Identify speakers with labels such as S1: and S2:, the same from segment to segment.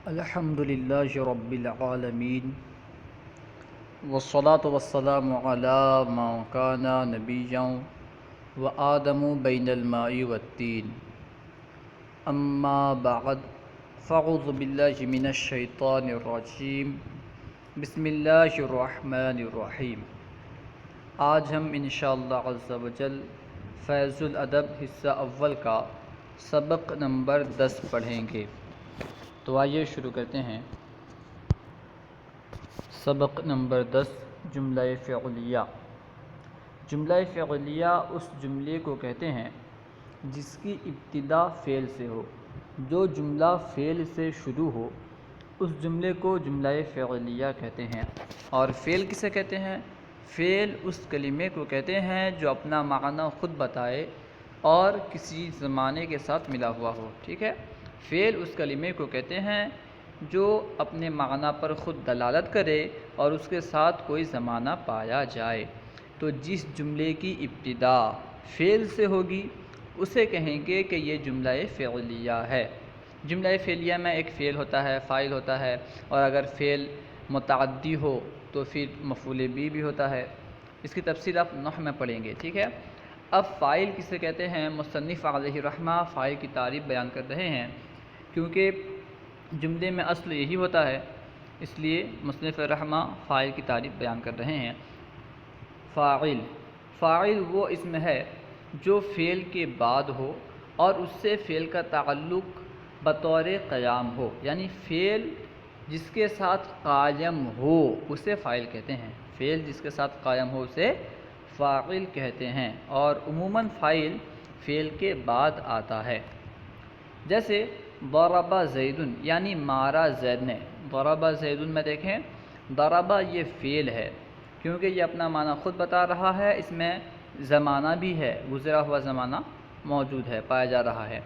S1: الحمد للہ رب العالمین والصلاة والسلام علی من کان نبیا وآدم بین الماء والطین اما بعد فاعوذ باللہ من الشیطان الرجیم بسم اللہ الرحمن الرحیم۔ آج ہم انشاءاللہ عز و جل فیض الادب حصہ اول کا سبق نمبر 10 پڑھیں گے۔ تو آئیے شروع کرتے ہیں۔ سبق نمبر 10 جملہ فعلیہ۔ جملہ فعلیہ اس جملے کو کہتے ہیں جس کی ابتدا فعل سے ہو۔ جو جملہ فعل سے شروع ہو اس جملے کو جملہ فعلیہ کہتے ہیں۔ اور فعل کسے کہتے ہیں؟ فعل اس کلمے کو کہتے ہیں جو اپنا معنی خود بتائے اور کسی زمانے کے ساتھ ملا ہوا ہو۔ ٹھیک ہے، فعل اس کلمے کو کہتے ہیں جو اپنے معنی پر خود دلالت کرے اور اس کے ساتھ کوئی زمانہ پایا جائے۔ تو جس جملے کی ابتدا فعل سے ہوگی اسے کہیں گے کہ یہ جملہ فعلیہ ہے۔ جملہ فعلیہ میں ایک فعل ہوتا ہے، فاعل ہوتا ہے، اور اگر فعل متعدی ہو تو پھر مفعول بھی ہوتا ہے۔ اس کی تفصیل آپ نحو میں پڑھیں گے۔ ٹھیک ہے، اب فاعل کسے کہتے ہیں؟ مصنف علیہ رحمہ فاعل کی تعریف بیان کر رہے ہیں، کیونکہ جملے میں اصل یہی ہوتا ہے، اس لیے مصنف رحمہ فاعل کی تعریف بیان کر رہے ہیں۔ فاعل وہ اسم ہے جو فعل کے بعد ہو اور اس سے فعل کا تعلق بطور قیام ہو، یعنی فعل جس کے ساتھ قائم ہو اسے فاعل کہتے ہیں۔ فعل جس کے ساتھ قائم ہو اسے فاعل کہتے ہیں، اور عموماً فاعل فعل کے بعد آتا ہے۔ جیسے ضرب زید، یعنی مارا زید نے۔ ضرب زید میں دیکھیں، ضرب یہ فعل ہے کیونکہ یہ اپنا معنی خود بتا رہا ہے، اس میں زمانہ بھی ہے، گزرا ہوا زمانہ موجود ہے، پایا جا رہا ہے۔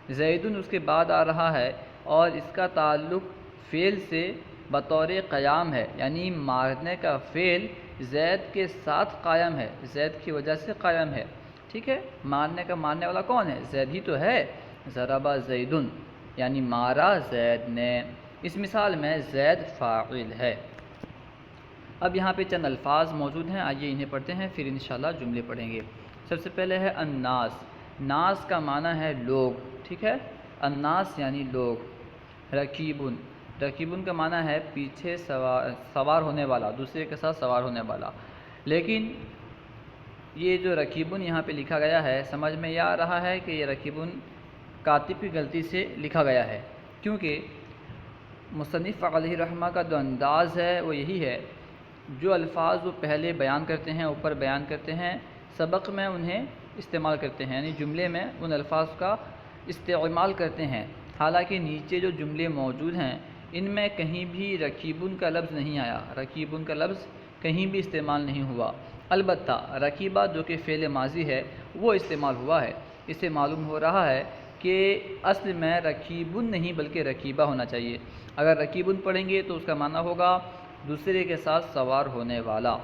S1: زید اس کے بعد آ رہا ہے اور اس کا تعلق فعل سے بطور قیام ہے، یعنی مارنے کا فعل زید کے ساتھ قائم ہے، زید کی وجہ سے قائم ہے۔ ٹھیک ہے، مارنے کا مارنے والا کون ہے؟ زید ہی تو ہے۔ ضرب زید یعنی مارا زید نے۔ اس مثال میں زید فاعل ہے۔ اب یہاں پہ چند الفاظ موجود ہیں، آئیے انہیں پڑھتے ہیں، پھر انشاءاللہ جملے پڑھیں گے۔ سب سے پہلے ہے الناس۔ ناس کا معنی ہے لوگ۔ ٹھیک ہے، الناس یعنی لوگ۔ رکیبن، رکیبن کا معنی ہے پیچھے سوار ہونے والا، دوسرے کے ساتھ سوار ہونے والا۔ لیکن یہ جو رکیبن یہاں پہ لکھا گیا ہے، سمجھ میں یہ آ رہا ہے کہ یہ رکیبن کاتب کی غلطی سے لکھا گیا ہے، کیونکہ مصنف علیہ رحمہ کا جو انداز ہے وہ یہی ہے، جو الفاظ وہ پہلے بیان کرتے ہیں، اوپر بیان کرتے ہیں، سبق میں انہیں استعمال کرتے ہیں، یعنی جملے میں ان الفاظ کا استعمال کرتے ہیں۔ حالانکہ نیچے جو جملے موجود ہیں ان میں کہیں بھی رکیبن کا لفظ نہیں آیا، رکیبن کا لفظ کہیں بھی استعمال نہیں ہوا۔ البتہ رکیبہ جو کہ فعل ماضی ہے وہ استعمال ہوا ہے۔ اس سے معلوم ہو رہا ہے کہ اصل میں رکیبن نہیں بلکہ رکیبہ ہونا چاہیے۔ اگر رکیبن پڑھیں گے تو اس کا معنی ہوگا دوسرے کے ساتھ سوار ہونے والا،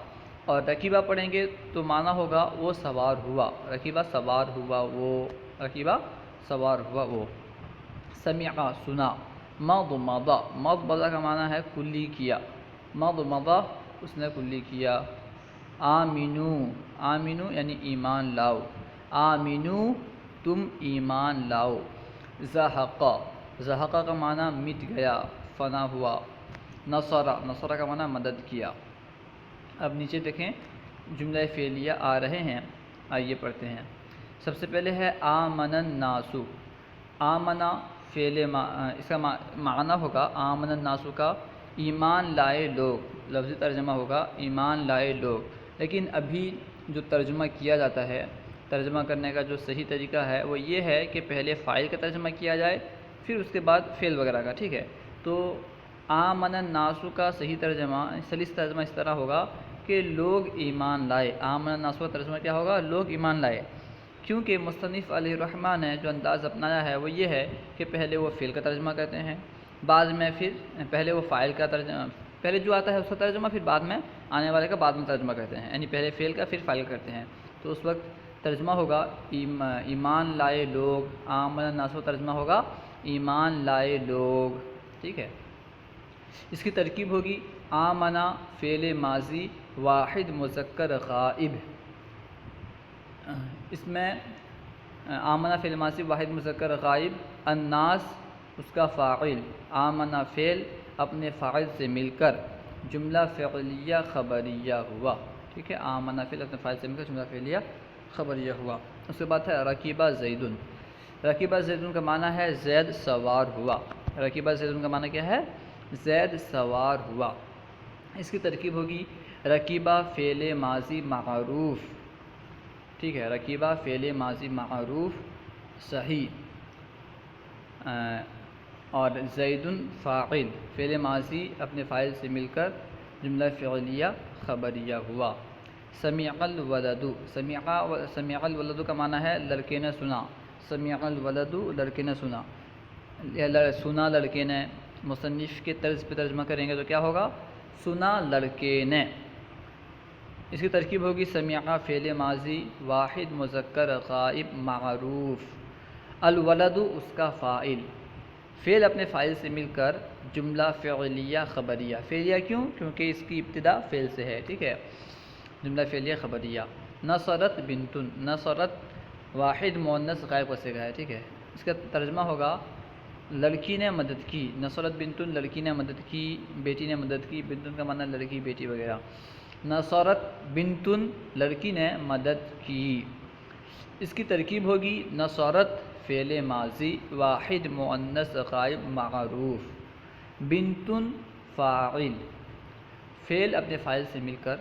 S1: اور رکیبہ پڑھیں گے تو معنی ہوگا وہ سوار ہوا، رکیبہ سوار ہوا وہ، رکیبہ سوار ہوا وہ۔ سمع سنا۔ مضمض، مضمض کا معنی ہے کلی کیا، مضمض اس نے کلی کیا۔ آمنو، آمنو یعنی ایمان لاؤ، آمنو تم ایمان لاؤ۔ زحق، زحق کا معنی مٹ گیا، فنا ہوا۔ نصر، نصر کا معنی مدد کیا۔ اب نیچے دیکھیں جملہ فعلیہ آ رہے ہیں، آئیے پڑھتے ہیں۔ سب سے پہلے ہے آمن الناس۔ آمنا فعل اس کا معنی ہوگا آمن الناس کا ایمان لائے لوگ، لفظی ترجمہ ہوگا ایمان لائے لوگ۔ لیکن ابھی جو ترجمہ کیا جاتا ہے، ترجمہ کرنے کا جو صحیح طریقہ ہے وہ یہ ہے کہ پہلے فاعل کا ترجمہ کیا جائے پھر اس کے بعد فعل وغیرہ کا۔ ٹھیک ہے، تو آمن الناس کا صحیح ترجمہ، سلیس ترجمہ اس طرح ہوگا کہ لوگ ایمان لائے۔ آمن الناس کا ترجمہ کیا ہوگا؟ لوگ ایمان لائے، کیونکہ مصنف علیہ الرحمہ نے جو انداز اپنایا ہے وہ یہ ہے کہ پہلے وہ فعل کا ترجمہ کرتے ہیں، بعد میں پھر پہلے وہ فاعل کا ترجمہ، پہلے جو آتا ہے اس کا ترجمہ، پھر بعد میں آنے والے کا بعد میں ترجمہ کرتے ہیں، یعنی پہلے فعل کا پھر فاعل کرتے ہیں۔ تو اس وقت ترجمہ ہوگا ایمان لائے لوگ، آمن الناس ترجمہ ہوگا ایمان لائے لوگ۔ ٹھیک ہے. اس کی ترکیب ہوگی آمنا فعل ماضی واحد مذکر غائب. اس میں آمنا فعل ماضی واحد مذکر غائب، الناس اس کا فاعل، آمنا فعل اپنے فاعل سے مل کر جملہ فعلیہ خبریہ ہوا. ٹھیک ہے، آمنا فعل اپنے فاعل سے مل کر جملہ فعلیہ خبریہ ہوا. اس کے بعد ہے رکیبہ زیدن. رکیبہ زیدن کا معنی ہے زید سوار ہوا. رکیبہ زیدن کا معنی کیا ہے؟ زید سوار ہوا. اس کی ترکیب ہوگی رکیبہ فعل ماضی معروف. ٹھیک ہے، رکیبہ فعل ماضی معروف صحیح، اور زیدن فاعل فعل ماضی اپنے فاعل سے مل کر جملہ فعلیہ خبریہ ہوا. سمع الولد. سمع الولد کا معنی ہے لڑکے نے سنا. سمع الولد لڑکے نے سنا. سنا لڑکے نے، مصنف کے طرز پہ ترجمہ کریں گے تو کیا ہوگا؟ سنا لڑکے نے. اس کی ترکیب ہوگی سمع فعل ماضی واحد مذکر غائب معروف، الولد اس کا فاعل، فعل اپنے فاعل سے مل کر جملہ فعلیہ خبریہ. فعلیہ کیوں؟ کیونکہ اس کی ابتدا فعل سے ہے. ٹھیک ہے، جملہ فعلیہ خبریہ. نصرت بنتن. نصرت واحد مؤنث غائب کا صیغہ ہے. ٹھیک ہے، اس کا ترجمہ ہوگا لڑکی نے مدد کی. نصرت بنتن لڑکی نے مدد کی، بیٹی نے مدد کی. بنتن کا معنی لڑکی، بیٹی وغیرہ. نصرت بنتن لڑکی نے مدد کی. اس کی ترکیب ہوگی نصرت فعل ماضی واحد مؤنث غائب معروف، بنتن فاعل، فعل اپنے فاعل سے مل کر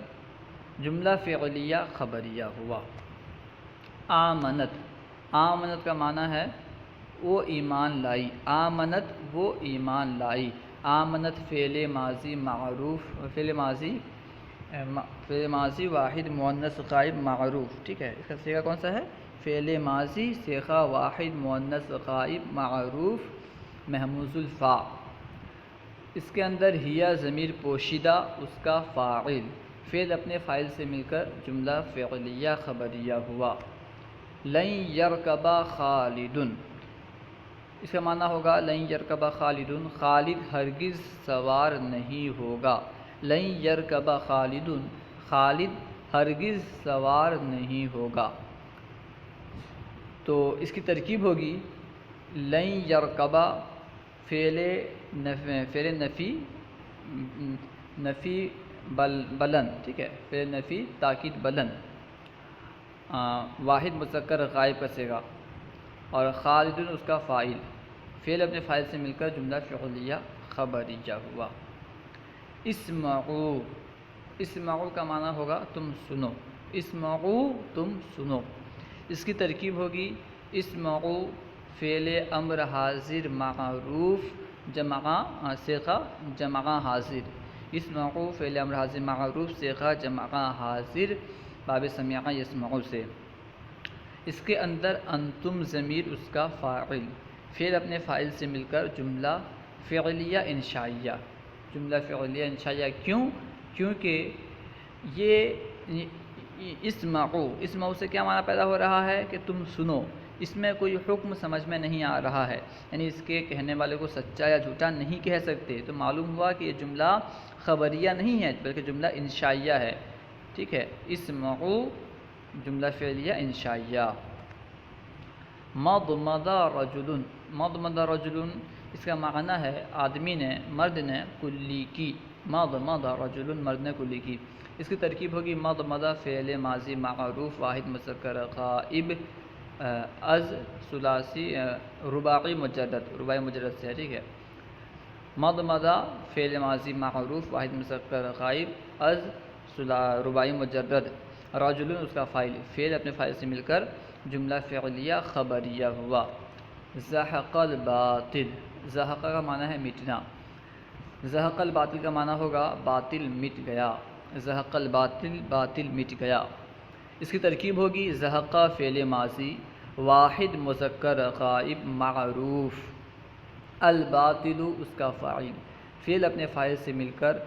S1: جملہ فعلیہ خبریہ ہوا. آمنت. آمنت کا معنی ہے وہ ایمان لائی. آمنت وہ ایمان لائی. آمنت فعل ماضی معروف، فعل ماضی واحد مؤنث غائب معروف. ٹھیک ہے، اس کا صیغہ کون سا ہے؟ فعل ماضی صیغہ واحد مؤنث غائب معروف محموز الفا. اس کے اندر ہیا ضمیر پوشیدہ اس کا فاعل، فعل اپنے فاعل سے مل کر جملہ فعلیہ خبریہ ہوا. لن یرکب خالد. اس کا معنی ہوگا لن یرکب خالد، خالد ہرگز سوار نہیں ہوگا. لن یرکب خالد، خالد ہرگز سوار نہیں ہوگا. تو اس کی ترکیب ہوگی لن یرکب فعل نفی بلند. ٹھیک ہے، فعل نفی تاکید بلند، واحد مذکر غائب کا صیغہ، اور خالد اس کا فاعل، فعل اپنے فاعل سے مل کر جملہ فعلیہ خبریہ ہوا. اسمعوا. اسمعوا کا معنی ہوگا تم سنو. اسمعوا تم سنو. اس کی ترکیب ہوگی اسمعوا فعل امر حاضر معروف جمع صیغہ جمع حاضر. اسمعوا فعل امر حاضر معروف صیغہ جمع حاضر باب سمع یسمعوا سے. اس کے اندر انتم ضمیر اس کا فاعل، فعل اپنے فاعل سے مل کر جملہ فعلیہ انشائیہ. جملہ فعلیہ انشائیہ کیوں؟ کیونکہ یہ اسمعوا سے کیا معنی پیدا ہو رہا ہے کہ تم سنو. اس میں کوئی حکم سمجھ میں نہیں آ رہا ہے، یعنی اس کے کہنے والے کو سچا یا جھوٹا نہیں کہہ سکتے. تو معلوم ہوا کہ یہ جملہ خبریہ نہیں ہے بلکہ جملہ انشائیہ ہے. ٹھیک ہے، اسمعوا جملہ فعلیہ انشائیہ. مضمض رجل. مضمض رجل اس کا معنی ہے آدمی نے، مرد نے کلی کی. مضمض رجل مرد نے کلی کی. اس کی ترکیب ہوگی مضمض فعل ماضی معروف واحد مذکر غائب از ثلاثی رباعی مجرد. رباعی مجرد سے ہے. ٹھیک ہے، مضمض فعل ماضی معروف واحد مذکر غائب از رباعی مجرد، رجل اس کا فاعل، فعل اپنے فاعل سے مل کر جملہ فعلیہ خبریہ ہوا. زحق الباطل. زحق کا معنی ہے مٹنا. زحق الباطل کا معنی ہوگا باطل مٹ گیا. زحق الباطل باطل مٹ گیا. اس کی ترکیب ہوگی زحق فعل ماضی واحد مذکر غائب معروف، الباطل اس کا فاعل، فعل اپنے فاعل سے مل کر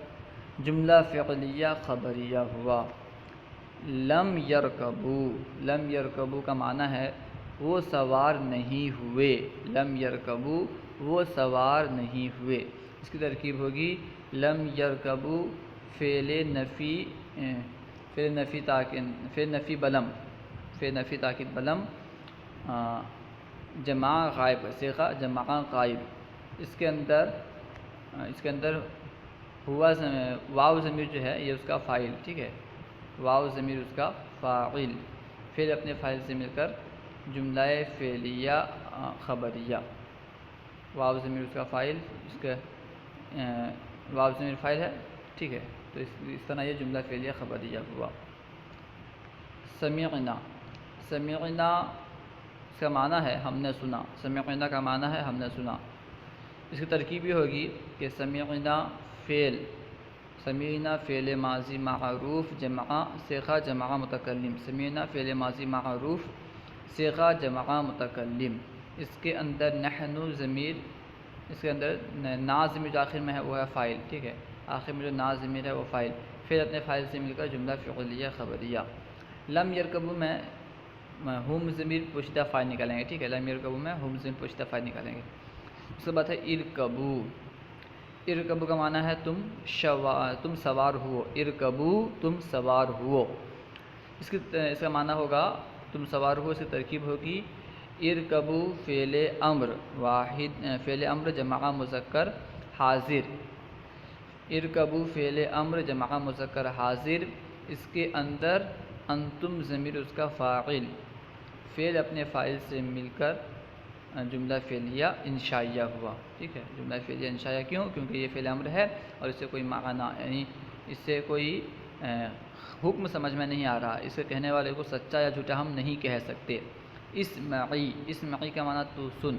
S1: جملہ فعلیہ خبریہ ہوا. لم یرکبو. لم یرکبو کا معنی ہے وہ سوار نہیں ہوئے. لم یرکبو وہ سوار نہیں ہوئے. اس کی ترکیب ہوگی لم یرکبو فعل نفی تاکید بلم جمع غائب صیغہ جمع غائب. اس کے اندر ہوا واو ضمیر جو ہے یہ اس کا فاعل. ٹھیک ہے، واو ضمیر اس کا فاعل. پھر اپنے فاعل سے مل کر جملہ فعلیہ خبریہ. واو ضمیر اس کا فاعل، اس کا واو ضمیر فاعل ہے. ٹھیک ہے، تو اس طرح یہ جملہ فعلیہ خبریہ ہوا. سمعنا اس کا معنی ہے ہم نے سنا. سمعنا کا معنی ہے ہم نے سنا. اس کی ترکیب یہ ہوگی کہ سمعنا فعل ماضی معروف جمع صیغہ جمع متکلم. سمعنا فعل ماضی معروف صیغہ جمع متکلم. اس کے اندر نحن ضمیر، اس کے اندر نا ضمیر جو آخر میں ہے وہ ہے فاعل. ٹھیک ہے، آخر میں جو نا ضمیر ہے وہ فاعل. پھر اپنے فاعل سے مل کر جملہ فعلیہ خبریہ. لم یرکبو میں ہم ضمیر پوشیدہ فاعل نکالیں گے. ٹھیک ہے، لم یرکبو میں ہم ضمیر پوشیدہ فاعل نکالیں گے. اس کے بعد ہے ارکبو کا معنی ہے تم سوار ہو. ارکبو تم سوار ہو. اس کا معنی ہوگا تم سوار ہو. اس کی ترکیب ہوگی ارکبو فعل امر جمع مذکر حاضر. ارکبو فعل امر جمع مذکر حاضر. اس کے اندر انتم ضمیر اس کا فاعل. فعل اپنے فاعل سے مل کر جملہ فعلیہ انشائیہ ہوا. ٹھیک ہے، جملہ فعلیہ انشائیہ کیوں؟ کیونکہ یہ فعل امر ہے اور اس سے کوئی معنی یعنی اس سے کوئی حکم سمجھ میں نہیں آ رہا. اس کے کہنے والے کو سچا یا جھوٹا ہم نہیں کہہ سکتے. اسمعی کا معنی تو سن.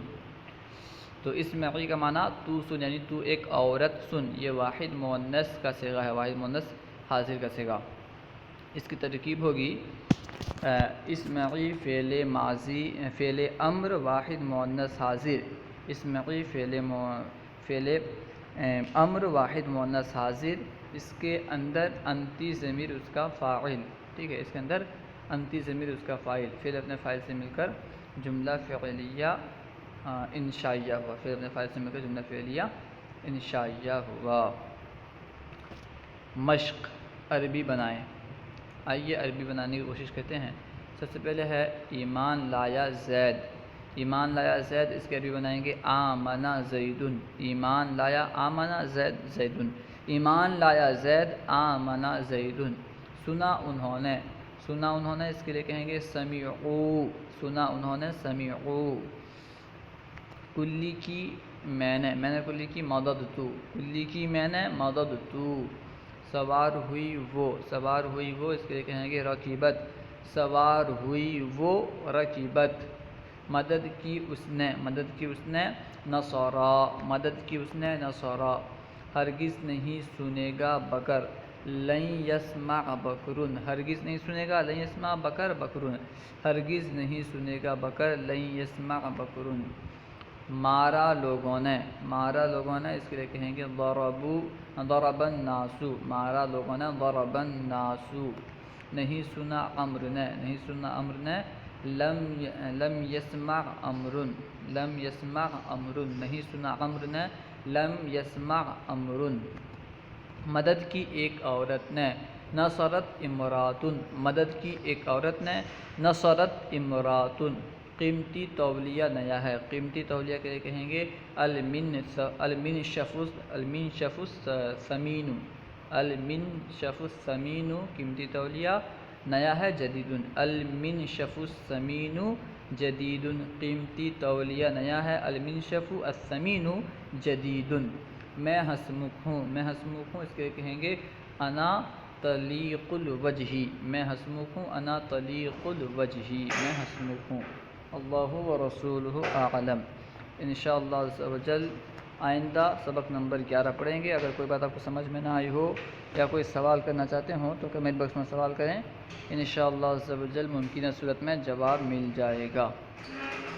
S1: تو اسمعی کا معنی تو سن یعنی تو ایک عورت سن. یہ واحد مؤنث کا صیغہ ہے، واحد مؤنث حاضر کا صیغہ. اس کی ترکیب ہوگی اسمعی فعل امر واحد مؤنث حاضر. اسمعی فعل امر واحد مؤنث حاضر. اس کے اندر انتی ضمیر اس کا فاعل. ٹھیک ہے، اس کے اندر انتی ضمیر اس کا فاعل. پھر اپنے فاعل سے مل کر جملہ فعلیہ انشائیہ ہوا. پھر اپنے فاعل سے مل کر جملہ فعلیہ انشائیہ ہوا. مشق عربی بنائیں. آئیے عربی بنانے کی کوشش کرتے ہیں. سب سے پہلے ہے ایمان لایا زید. ایمان لایا زید اس کے عربی بنائیں گے آمنا زیدن. ایمان لایا آمنا زیدن. ایمان لایا زید آمنا زیدن. سنا انہوں نے اس کے لیے کہیں گے سمعوا. سنا انہوں نے سمعوا. کلی کی میں نے کلی کی مدد تو. سوار ہوئی وہ اس کے لیے کہیں گے رکیبت. سوار ہوئی وہ رکیبت. مدد کی اس نے نصارا. ہرگز نہیں سنے گا بکر. لن یسمع بکرن. ہرگز نہیں سنے گا لن یسمع بکرن. ہرگز نہیں سنے گا بکر لن یسمع بکرن. مارا لوگوں نے اس کے لیے کہیں گے ضرب الناس. مارا لوگوں نے ضرب الناس. نہیں سنا عمرو نے لم یسمع عمرو. نہیں سنا عمرو نے لم یسمع عمرو. مدد کی ایک عورت نے نصرت امراتن. مدد کی ایک عورت نے نصرت امراتن. قیمتی تولیہ نیا ہے. قیمتی تولیہ کے لیے کہیں گے المنشف الثمین. قیمتی تولیہ نیا ہے جدید. المنشف الثمین جدید. قیمتی تولیہ نیا ہے المنشف الثمین جدید. میں ہنسمکھ ہوں. اس کے کہیں گے انا طلیق الوجہ. میں ہنسمکھ ہوں انا طلیق الوجہ. میں ہنسمکھ ہوں. اللہ ورسولہ اعلم. انشاءاللہ عز و جل آئندہ سبق نمبر 11 پڑھیں گے. اگر کوئی بات آپ کو سمجھ میں نہ آئی ہو یا کوئی سوال کرنا چاہتے ہوں تو کمنٹ باکس میں سوال کریں. انشاءاللہ عز و جل ممکنہ صورت میں جواب مل جائے گا.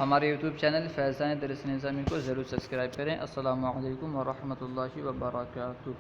S1: ہمارے یوٹیوب چینل فیضان درس نظامی کو ضرور سبسکرائب کریں. السلام علیکم ورحمۃ اللہ وبرکاتہ.